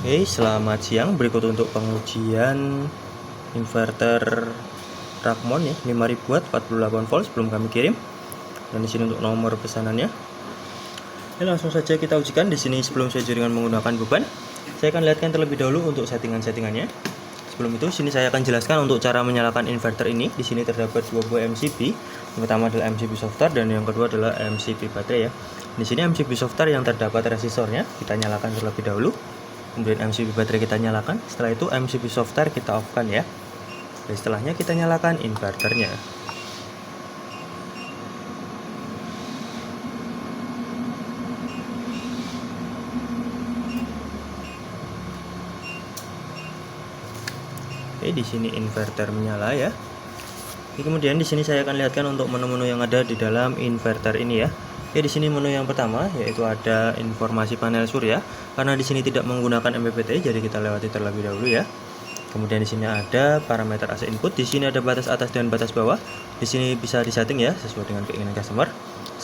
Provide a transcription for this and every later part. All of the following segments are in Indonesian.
Oke, selamat siang. Berikut untuk pengujian inverter Rakmon ya, 5000 watt 48 volt sebelum kami kirim. Dan di sini untuk nomor pesanannya. Oke, langsung saja kita ujikan. Di sini sebelum saya jaringan menggunakan beban, saya akan lihatkan terlebih dahulu untuk settingan-settingannya. Sebelum itu, sini saya akan jelaskan untuk cara menyalakan inverter ini. Di sini terdapat dua buah MCB. Yang pertama adalah MCB software dan yang kedua adalah MCB baterai ya. Di sini MCB software yang terdapat resistornya kita nyalakan terlebih dahulu. Kemudian MCB baterai kita nyalakan. Setelah itu MCB software kita off-kan ya. Dan setelahnya kita nyalakan inverternya. Oke, di sini inverter menyala ya. Oke, kemudian di sini saya akan lihatkan untuk menu-menu yang ada di dalam inverter ini ya. Oke, di sini menu yang pertama yaitu ada informasi panel surya. Karena di sini tidak menggunakan MPPT, jadi kita lewati terlebih dahulu ya. Kemudian di sini ada parameter AC input. Di sini ada batas atas dan batas bawah. Di sini bisa disetting ya sesuai dengan keinginan customer.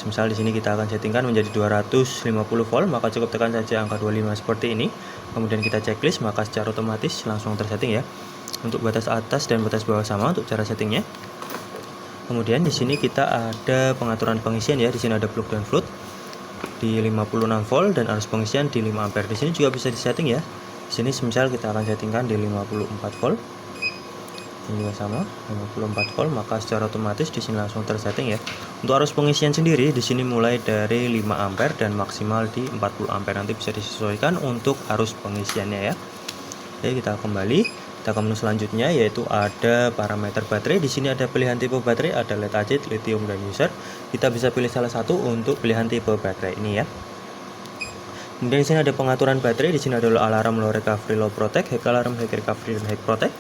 Misal di sini kita akan settingkan menjadi 250 volt, maka cukup tekan saja angka 25 seperti ini. Kemudian kita checklist, maka secara otomatis langsung tersetting ya. Untuk batas atas dan batas bawah sama untuk cara settingnya. Kemudian di sini kita ada pengaturan pengisian ya. Di sini ada plug dan float di 56 volt dan arus pengisian di 5 ampere. Di sini juga bisa disetting ya. Di sini semisal kita akan settingkan di 54 volt. Ini juga sama, 54 volt, maka secara otomatis di sini langsung tersetting ya. Untuk arus pengisian sendiri di sini mulai dari 5 ampere dan maksimal di 40 ampere. Nanti bisa disesuaikan untuk arus pengisiannya ya. Oke, kita kembali. Kita ke menu selanjutnya yaitu ada parameter baterai. Di sini ada pilihan tipe baterai, ada lead acid, lithium dan user. Kita bisa pilih salah satu untuk pilihan tipe baterai ini ya. Kemudian di sini ada pengaturan baterai. Di sini ada alarm, low recovery, low protect, high alarm, high recovery dan high protect.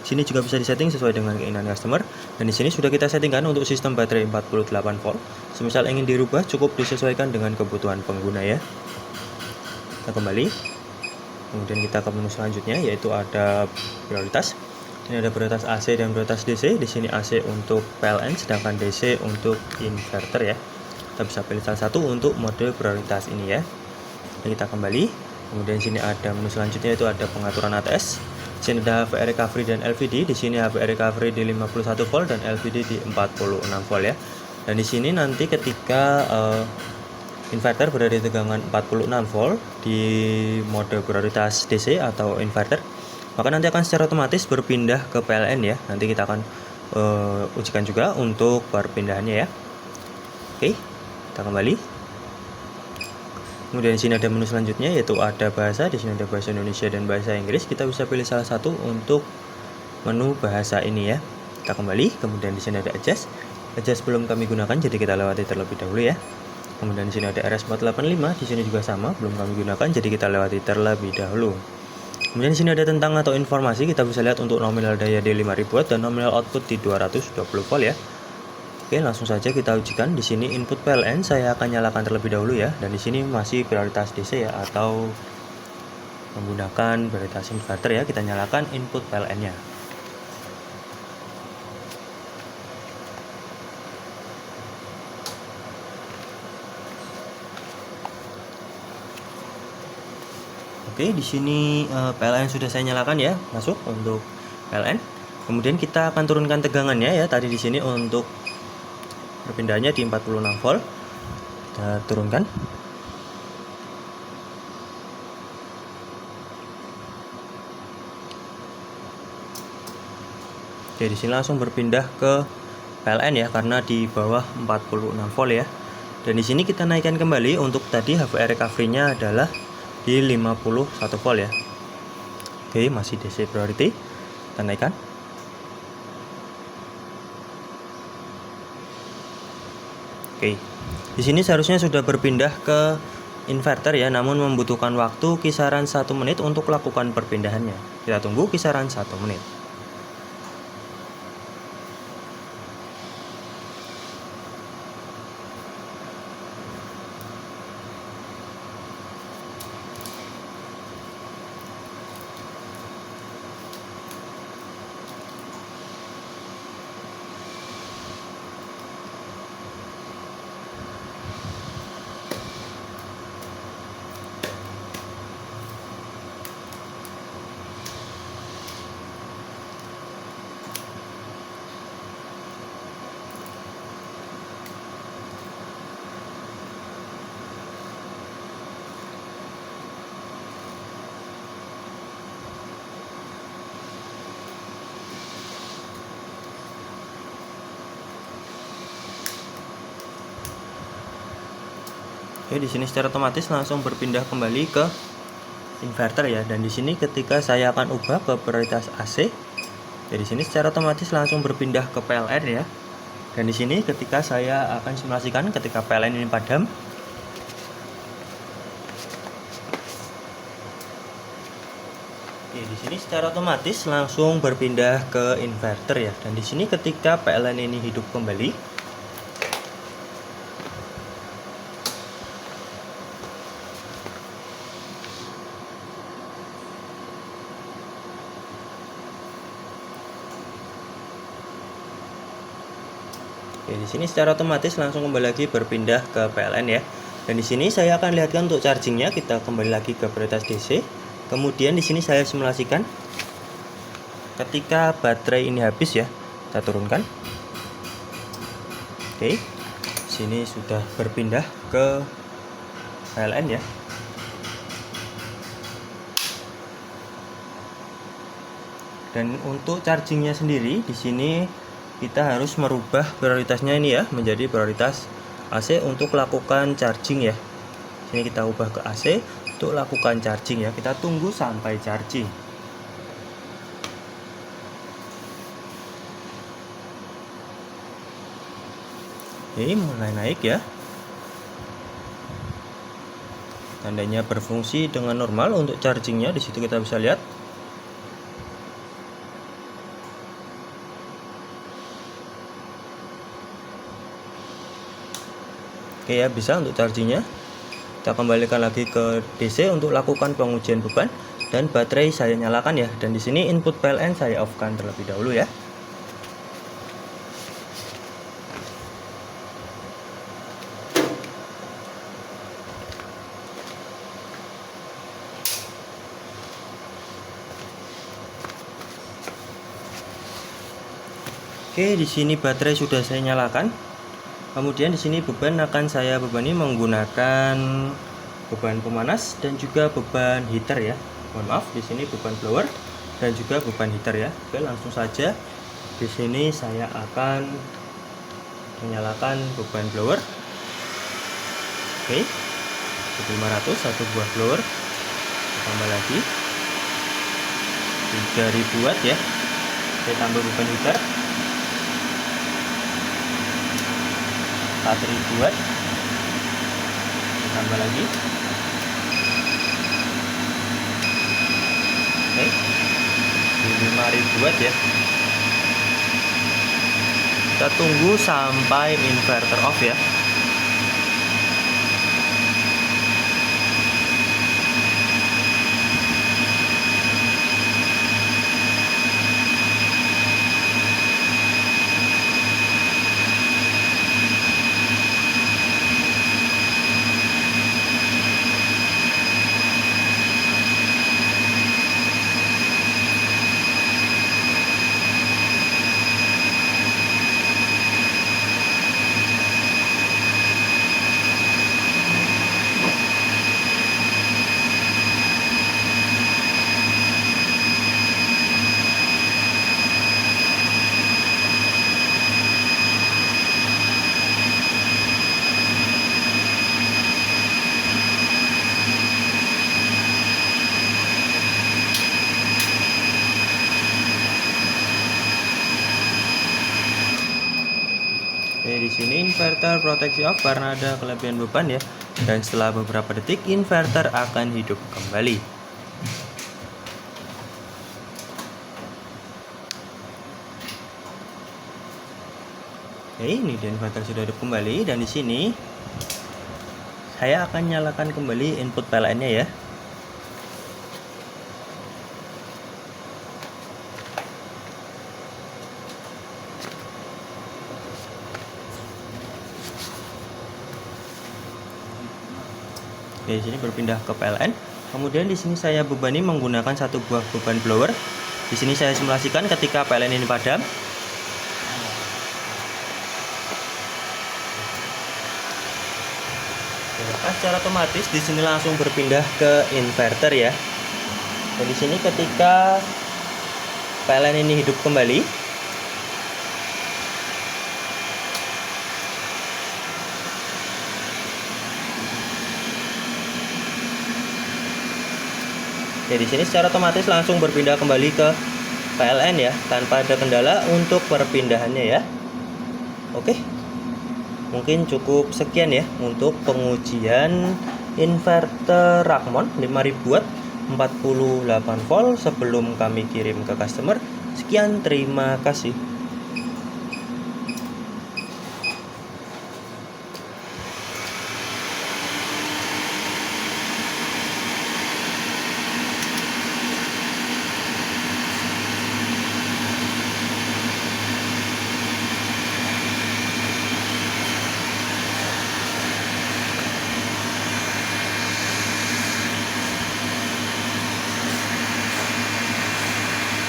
Di sini juga bisa disetting sesuai dengan keinginan customer. Dan di sini sudah kita settingkan untuk sistem baterai 48 volt. Semisal ingin dirubah cukup disesuaikan dengan kebutuhan pengguna ya. Kita kembali. Kemudian kita ke menu selanjutnya yaitu ada prioritas. Ini ada prioritas AC dan prioritas DC. Di sini AC untuk PLN sedangkan DC untuk inverter ya. Kita bisa pilih salah satu untuk mode prioritas ini ya. Dan kita kembali. Kemudian di sini ada menu selanjutnya yaitu ada pengaturan ATS. Di sini ada HVR recovery dan LVD. Di sini HVR recovery di 51 volt dan LVD di 46 volt ya. Dan di sini nanti ketika inverter berada di tegangan 46 volt di mode prioritas DC atau inverter, maka nanti akan secara otomatis berpindah ke PLN ya. Nanti kita akan ujikan juga untuk perpindahannya ya. Oke, kita kembali. Kemudian di sini ada menu selanjutnya yaitu ada bahasa. Di sini ada bahasa Indonesia dan bahasa Inggris. Kita bisa pilih salah satu untuk menu bahasa ini ya. Kita kembali. Kemudian di sini ada adjust. Adjust belum kami gunakan, jadi kita lewati terlebih dahulu ya. Kemudian di sini ada RS485, di sini juga sama, belum kami gunakan, jadi kita lewati terlebih dahulu. Kemudian di sini ada tentang atau informasi, kita bisa lihat untuk nominal daya di 5000 watt dan nominal output di 220 volt ya. Oke, langsung saja kita ujikan. Di sini input PLN saya akan nyalakan terlebih dahulu ya, dan di sini masih prioritas DC ya atau menggunakan prioritas inverter ya. Kita nyalakan input PLN-nya. Oke, di sini PLN sudah saya nyalakan ya, masuk untuk PLN. Kemudian kita akan turunkan tegangannya ya. Tadi di sini untuk perpindahannya di 46 volt. Kita turunkan. Oke, di sini langsung berpindah ke PLN ya karena di bawah 46 volt ya. Dan di sini kita naikkan kembali untuk tadi HVR recovery-nya adalah di 51 volt ya. Oke, masih DC priority. Kita naikkan. Oke. Di sini seharusnya sudah berpindah ke inverter ya, namun membutuhkan waktu kisaran 1 menit untuk lakukan perpindahannya. Kita tunggu kisaran 1 menit. Oke, di sini secara otomatis langsung berpindah kembali ke inverter ya. Dan di sini ketika saya akan ubah ke prioritas AC, ya di sini secara otomatis langsung berpindah ke PLN ya. Dan di sini ketika saya akan simulasikan ketika PLN ini padam, di sini secara otomatis langsung berpindah ke inverter ya. Dan di sini ketika PLN ini hidup kembali, di sini secara otomatis langsung kembali lagi berpindah ke PLN ya. Dan di sini saya akan lihatkan untuk chargingnya. Kita kembali lagi ke prioritas DC. Kemudian di sini saya simulasikan ketika baterai ini habis ya. Kita turunkan. Oke. Sini sudah berpindah ke PLN ya. Dan untuk chargingnya sendiri di sini kita harus merubah prioritasnya ini ya menjadi prioritas AC untuk lakukan charging ya. Sini kita ubah ke AC untuk lakukan charging ya. Kita tunggu sampai charging. Oke, mulai naik ya. Tandanya berfungsi dengan normal untuk chargingnya. Di situ kita bisa lihat. Oke ya, bisa untuk chargingnya. Kita kembalikan lagi ke DC untuk lakukan pengujian beban, dan baterai saya nyalakan ya. Dan di sini input PLN saya off-kan terlebih dahulu ya. Oke, di sini baterai sudah saya nyalakan. Kemudian di sini beban akan saya bebani menggunakan beban pemanas dan juga beban heater ya. Mohon maaf, di sini beban blower dan juga beban heater ya. Oke, langsung saja di sini saya akan menyalakan beban blower. Oke, 1500 satu buah blower. Tambah lagi 3000 watt ya. Saya tambah beban heater 4000 watt, tambah lagi. Oke, 5000 watt ya. Kita tunggu sampai inverter off ya. Oke, di sini inverter proteksi off karena ada kelebihan beban ya. Dan setelah beberapa detik inverter akan hidup kembali. Oke, ini inverter sudah hidup kembali, dan di sini saya akan nyalakan kembali input PLN-nya ya. Di sini berpindah ke PLN. Kemudian di sini saya bebani menggunakan satu buah beban blower. Di sini saya simulasikan ketika PLN ini padam. Secara otomatis di sini langsung berpindah ke inverter ya. Dan di sini ketika PLN ini hidup kembali, Ya di sini secara otomatis langsung berpindah kembali ke PLN ya, tanpa ada kendala untuk perpindahannya ya. Oke. Mungkin cukup sekian ya untuk pengujian inverter Rakmon 5000 watt 48 volt sebelum kami kirim ke customer. Sekian, terima kasih.